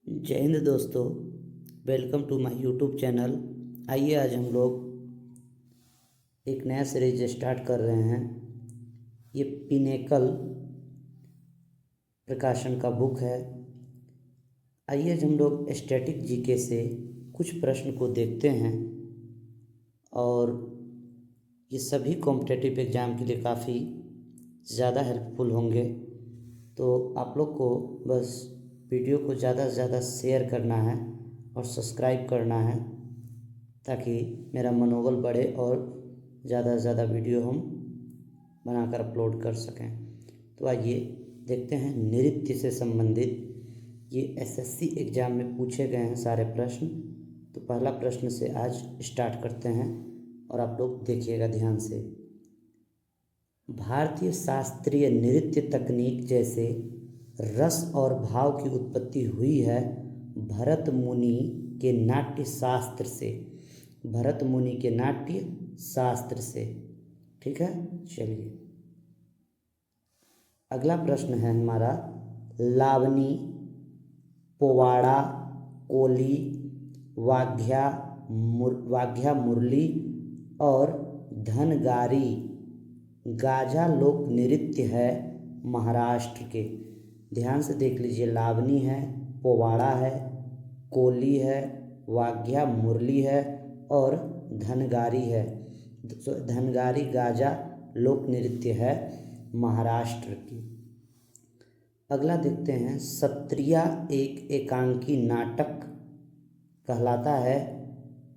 जय हिंद दोस्तों। Welcome to my YouTube channel. आइए आज हम लोग एक नया सीरीज स्टार्ट कर रहे हैं। ये पिनेकल प्रकाशन का बुक है। आइए आज हम लोग स्टैटिक जीके से कुछ प्रश्न को देखते हैं और ये सभी कॉम्पिटिटिव एग्ज़ाम के लिए काफ़ी ज़्यादा हेल्पफुल होंगे। तो आप लोग को बस वीडियो को ज़्यादा से ज़्यादा शेयर करना है और सब्सक्राइब करना है ताकि मेरा मनोबल बढ़े और ज़्यादा से ज़्यादा वीडियो हम बनाकर अपलोड कर सकें। तो आइए देखते हैं नृत्य से संबंधित ये एसएससी एग्ज़ाम में पूछे गए हैं सारे प्रश्न। तो पहला प्रश्न से आज स्टार्ट करते हैं और आप लोग देखिएगा ध्यान से। भारतीय शास्त्रीय नृत्य तकनीक जैसे रस और भाव की उत्पत्ति हुई है भरत मुनि के नाट्य शास्त्र से। भरत मुनि के नाट्य शास्त्र से। ठीक है, चलिए अगला प्रश्न है हमारा। लावनी, पोवाड़ा, कोली, वाग्या मुरली और धनगारी गाजा लोक नृत्य है महाराष्ट्र के। ध्यान से देख लीजिए, लावनी है, पोवाड़ा है, कोली है, वाग्या मुरली है और धनगारी है। धनगारी गाजा लोक नृत्य है महाराष्ट्र की। अगला देखते हैं। सत्रिया एक एकांकी नाटक कहलाता है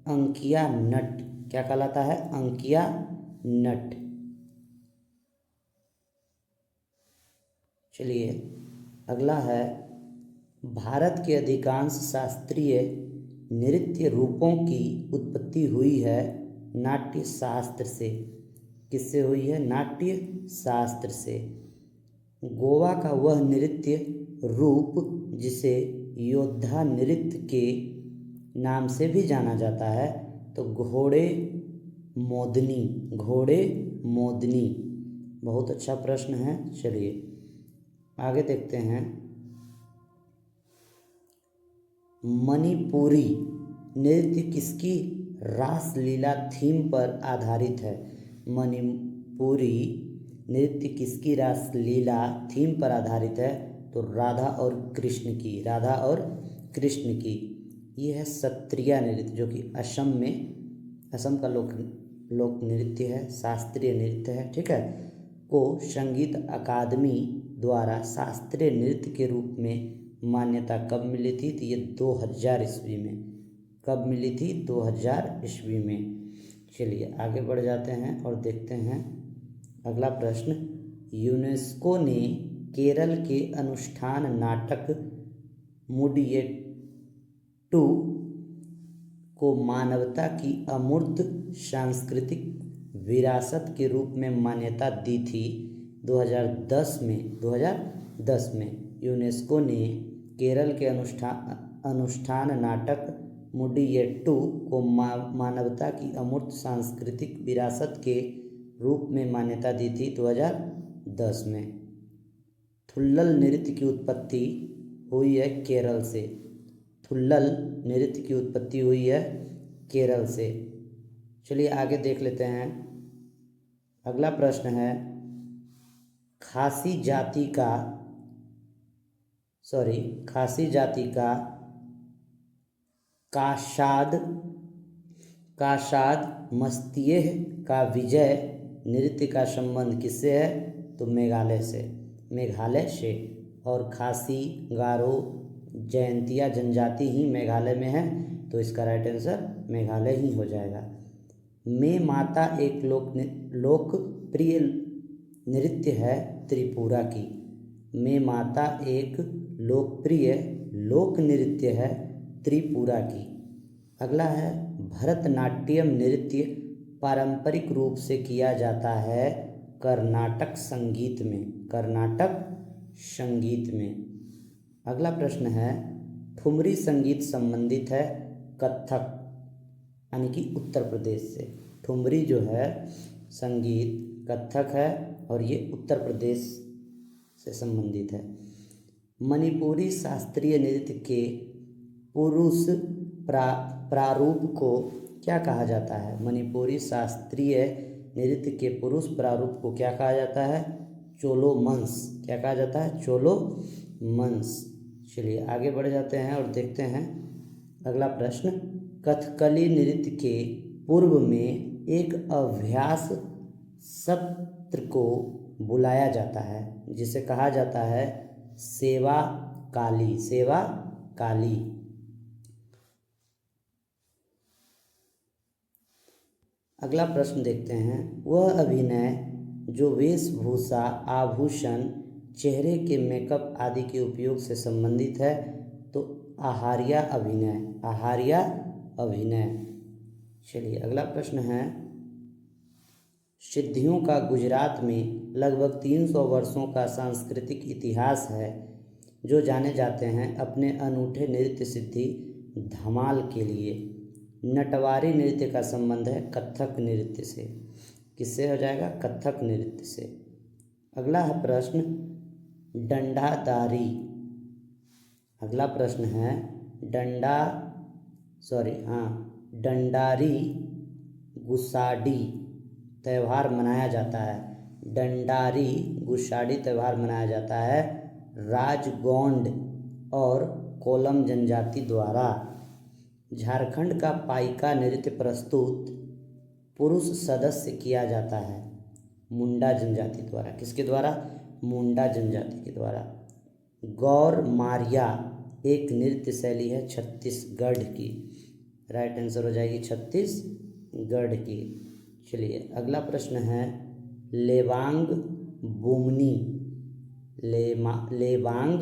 अंकिया नट। क्या कहलाता है? अंकिया नट। चलिए अगला है। भारत के अधिकांश शास्त्रीय नृत्य रूपों की उत्पत्ति हुई है नाट्य शास्त्र से। किससे हुई है? नाट्य शास्त्र से। गोवा का वह नृत्य रूप जिसे योद्धा नृत्य के नाम से भी जाना जाता है तो घोड़े मोदनी। घोड़े मोदनी बहुत अच्छा प्रश्न है। चलिए आगे देखते हैं। मणिपुरी नृत्य किसकी रासलीला थीम पर आधारित है? मणिपुरी नृत्य किसकी रासलीला थीम पर आधारित है? तो राधा और कृष्ण की। राधा और कृष्ण की। ये है सत्रिया नृत्य जो कि असम का लोक नृत्य है, शास्त्रीय नृत्य है। ठीक है, को संगीत अकादमी द्वारा शास्त्रीय नृत्य के रूप में मान्यता कब मिली थी? तो ये 2000 ईस्वी में। कब मिली थी? 2000 ईस्वी में। चलिए आगे बढ़ जाते हैं और देखते हैं अगला प्रश्न। यूनेस्को ने केरल के अनुष्ठान नाटक मुडियट्टू को मानवता की अमूर्त सांस्कृतिक विरासत के रूप में मान्यता दी थी 2010 में। 2010 में यूनेस्को ने केरल के अनुष्ठान नाटक मुडियट्टू को मानवता की अमूर्त सांस्कृतिक विरासत के रूप में मान्यता दी थी 2010 में। थुल्लल नृत्य की उत्पत्ति हुई है केरल से। थुल्लल नृत्य की उत्पत्ति हुई है केरल से। चलिए आगे देख लेते हैं। अगला प्रश्न है। खासी जाति का काशाद मस्तियह का विजय नृत्य का संबंध किससे है? तो मेघालय से। और खासी, गारो, जयंतिया जनजाति ही मेघालय में है तो इसका राइट आंसर मेघालय ही हो जाएगा। में माता एक लोकप्रिय नृत्य है त्रिपुरा की। में माता एक लोकप्रिय लोक नृत्य है त्रिपुरा की। अगला है। भरतनाट्यम नृत्य पारंपरिक रूप से किया जाता है कर्नाटक संगीत में। अगला प्रश्न है। ठुमरी संगीत संबंधित है कथक यानी कि उत्तर प्रदेश से। ठुमरी जो है संगीत कथक है और ये उत्तर प्रदेश से संबंधित है। मणिपुरी शास्त्रीय नृत्य के पुरुष प्रारूप को क्या कहा जाता है? मणिपुरी शास्त्रीय नृत्य के पुरुष प्रारूप को क्या कहा जाता है? चोलोमंस। क्या कहा जाता है? चोलोमंस। चलिए आगे बढ़ जाते हैं और देखते हैं अगला प्रश्न। कथकली नृत्य के पूर्व में एक अभ्यास सत्र को बुलाया जाता है जिसे कहा जाता है सेवा काली। सेवा काली। अगला प्रश्न देखते हैं। वह अभिनय जो वेशभूषा, आभूषण, चेहरे के मेकअप आदि के उपयोग से संबंधित है तो आहार्या अभिनय। आहार्या अभिनय। चलिए अगला प्रश्न है। सिद्धियों का गुजरात में लगभग 300 वर्षों का सांस्कृतिक इतिहास है, जो जाने जाते हैं अपने अनूठे नृत्य सिद्धि धमाल के लिए। नटवारी नृत्य का संबंध है कथक नृत्य से। किससे हो जाएगा? कथक नृत्य से। अगला है प्रश्न डंडाधारी। अगला प्रश्न है डंडारी गुसाडी त्यौहार मनाया जाता है। डंडारी गुसाडी त्यौहार मनाया जाता है राजगोंड और कोलम जनजाति द्वारा। झारखंड का पाइका नृत्य प्रस्तुत पुरुष सदस्य किया जाता है मुंडा जनजाति द्वारा। किसके द्वारा? मुंडा जनजाति के द्वारा। गौर मारिया एक नृत्य शैली है छत्तीसगढ़ की। राइट आंसर हो जाएगी छत्तीसगढ़ की। चलिए अगला प्रश्न है लेबांग बुमनी। लेबांग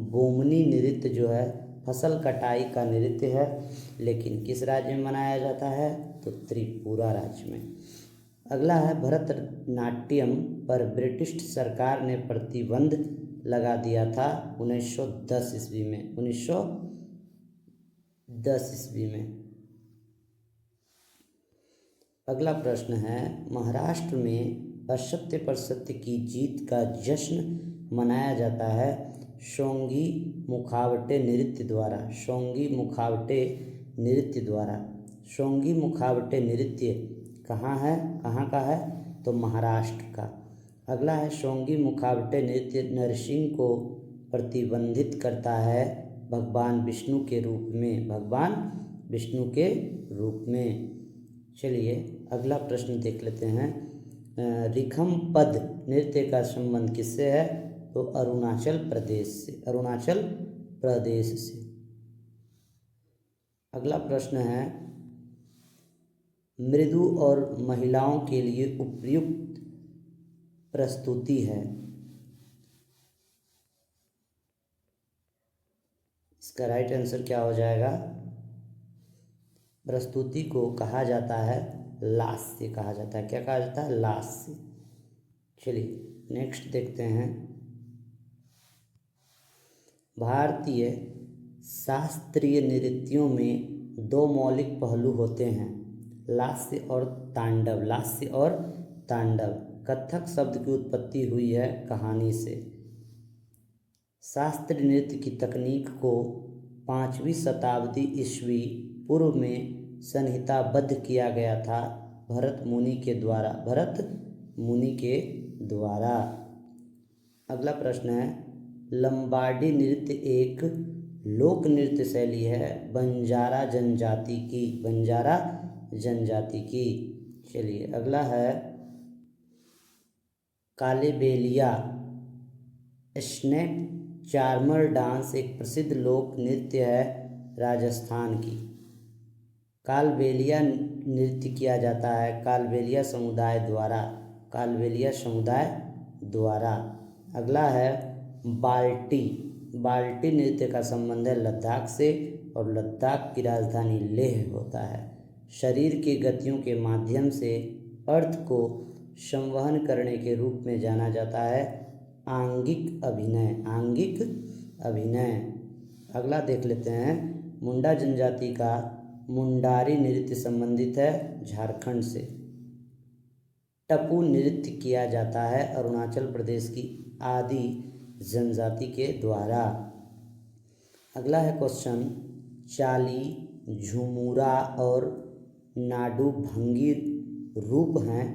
बुमनी नृत्य जो है फसल कटाई का नृत्य है, लेकिन किस राज्य में मनाया जाता है? तो त्रिपुरा राज्य में। अगला है भरतनाट्यम पर ब्रिटिश सरकार ने प्रतिबंध लगा दिया था 1910 ईस्वी में। 1910 ईस्वी में। अगला प्रश्न है महाराष्ट्र में असत्य पर सत्य की जीत का जश्न मनाया जाता है शोंगी मुखावटे नृत्य द्वारा। शोंगी मुखावटे नृत्य द्वारा। शोंगी मुखावटे नृत्य कहाँ है? कहाँ का है? तो महाराष्ट्र का। अगला है शोंगी मुखावटे नृत्य नरसिंह को प्रतिबंधित करता है भगवान विष्णु के रूप में। भगवान विष्णु के रूप में। चलिए अगला प्रश्न देख लेते हैं। रिखम पद नृत्य का संबंध किससे है? तो अरुणाचल प्रदेश से। अरुणाचल प्रदेश से। अगला प्रश्न है मृदु और महिलाओं के लिए उपयुक्त प्रस्तुति है। इसका राइट आंसर क्या हो जाएगा? प्रस्तुति को कहा जाता है लास्य। कहा जाता है क्या? कहा जाता है लास्य। चलिए नेक्स्ट देखते हैं। भारतीय शास्त्रीय नृत्यों में दो मौलिक पहलू होते हैं, लास्य और तांडव। लास्य और तांडव। कथक शब्द की उत्पत्ति हुई है कहानी से। शास्त्रीय नृत्य की तकनीक को 5वीं शताब्दी ईस्वी पूर्व में संहिताबद्ध किया गया था भरत मुनि के द्वारा। भरत मुनि के द्वारा। अगला प्रश्न है लंबाडी नृत्य एक लोक नृत्य शैली है बंजारा जनजाति की। बंजारा जनजाति की। चलिए अगला है कालीबेलिया स्नेक चार्मर डांस एक प्रसिद्ध लोक नृत्य है राजस्थान की। कालबेलिया नृत्य किया जाता है कालबेलिया समुदाय द्वारा। कालबेलिया समुदाय द्वारा। अगला है बाल्टी। बाल्टी नृत्य का संबंध है लद्दाख से और लद्दाख की राजधानी लेह होता है। शरीर की गतियों के माध्यम से अर्थ को संवहन करने के रूप में जाना जाता है आंगिक अभिनय। आंगिक अभिनय। अगला देख लेते हैं मुंडा जनजाति का मुंडारी नृत्य संबंधित है झारखंड से। टप्पू नृत्य किया जाता है अरुणाचल प्रदेश की आदि जनजाति के द्वारा। अगला है क्वेश्चन चाली, झुमुरा और नाडु भंगी रूप हैं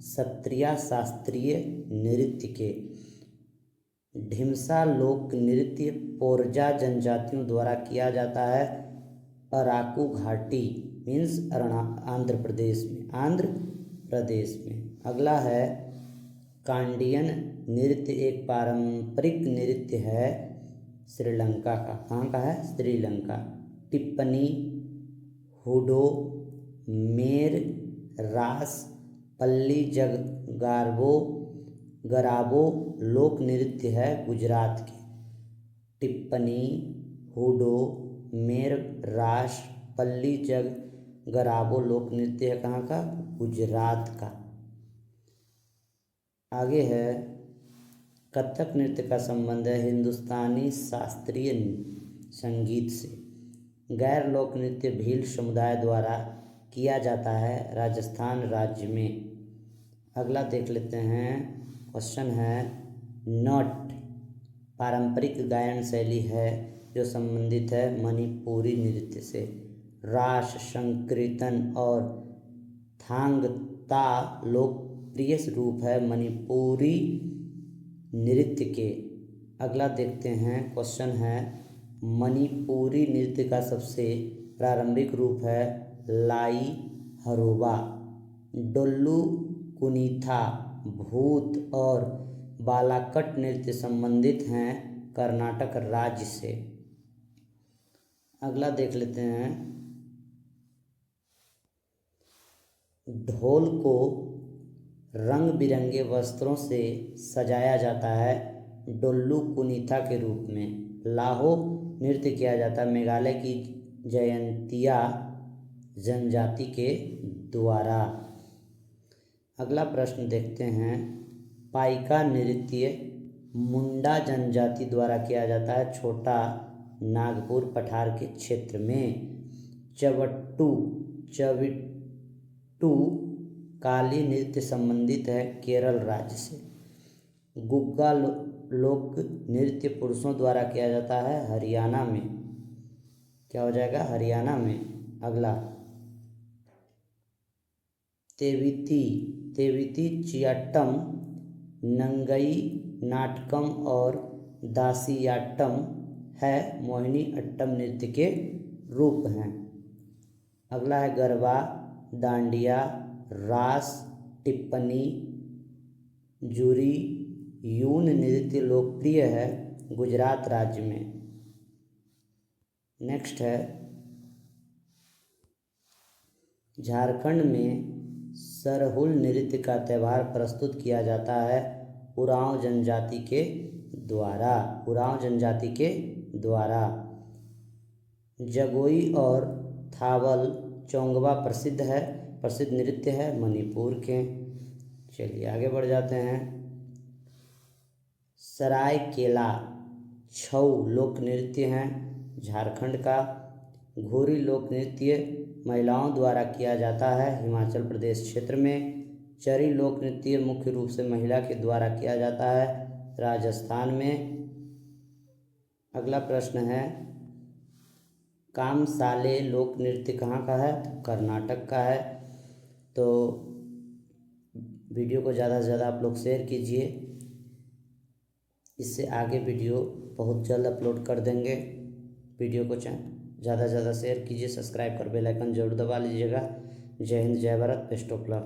सत्रिया शास्त्रीय नृत्य के। ढिमसा लोक नृत्य पोरजा जनजातियों द्वारा किया जाता है अराकू घाटी मीन्स आंध्र प्रदेश में। अगला है कांडियन नृत्य, एक पारंपरिक नृत्य है श्रीलंका का। कहाँ का है? श्रीलंका। टिप्पणी, हुडो, मेर, रास, पल्ली गराबो लोक नृत्य है गुजरात के। टिप्पणी, हुडो, मेर, रास, पल्ली गराबो लोक नृत्य है कहाँ का? गुजरात का। आगे है कथक नृत्य का संबंध है हिंदुस्तानी शास्त्रीय संगीत से। गैर लोक नृत्य भील समुदाय द्वारा किया जाता है राजस्थान राज्य में। अगला देख लेते हैं, क्वेश्चन है नट पारंपरिक गायन शैली है जो संबंधित है मणिपुरी नृत्य से। रास, संकीर्तन और थांगता लोकप्रिय रूप है मणिपुरी नृत्य के। अगला देखते हैं, क्वेश्चन है मणिपुरी नृत्य का सबसे प्रारंभिक रूप है लाई हरोबा। डोल्लू कुनीथा, भूत और बालाकट नृत्य संबंधित हैं कर्नाटक राज्य से। अगला देख लेते हैं, ढोल को रंग बिरंगे वस्त्रों से सजाया जाता है डोल्लू कुनीथा के रूप में। लाहो नृत्य किया जाता है मेघालय की जयंतिया जनजाति के द्वारा। अगला प्रश्न देखते हैं, पाइका नृत्य मुंडा जनजाति द्वारा किया जाता है छोटा नागपुर पठार के क्षेत्र में। चविट्टू काली नृत्य संबंधित है केरल राज्य से। गुग्गा लोक नृत्य पुरुषों द्वारा किया जाता है हरियाणा में। क्या हो जाएगा? हरियाणा में। अगला तेविती चियाट्टम, नंगई नाटकम और दासियाट्टम है मोहिनी अट्टम नृत्य के रूप हैं। अगला है गरबा, डांडिया, रास, टिप्पणी, जूरी यून नृत्य लोकप्रिय है गुजरात राज्य में। नेक्स्ट है झारखंड में सरहुल नृत्य का त्यौहार प्रस्तुत किया जाता है उरांव जनजाति के द्वारा। जगोई और थावल चोंगवा प्रसिद्ध नृत्य है मणिपुर के। चलिए आगे बढ़ जाते हैं, सरायकेला छऊ लोक नृत्य हैं झारखंड का। घोरी लोक नृत्य महिलाओं द्वारा किया जाता है हिमाचल प्रदेश क्षेत्र में। चरी लोक नृत्य मुख्य रूप से महिला के द्वारा किया जाता है राजस्थान में। अगला प्रश्न है, कामसाले लोक नृत्य कहाँ का है? कर्नाटक का है। तो वीडियो को ज़्यादा से ज़्यादा आप लोग शेयर कीजिए, इससे आगे वीडियो बहुत जल्द अपलोड कर देंगे। वीडियो को ज़्यादा से ज़्यादा शेयर कीजिए, सब्सक्राइब कर बेल आइकन जरूर दबा लीजिएगा। जय हिंद, जय भारत, बेस्ट ऑफ लक।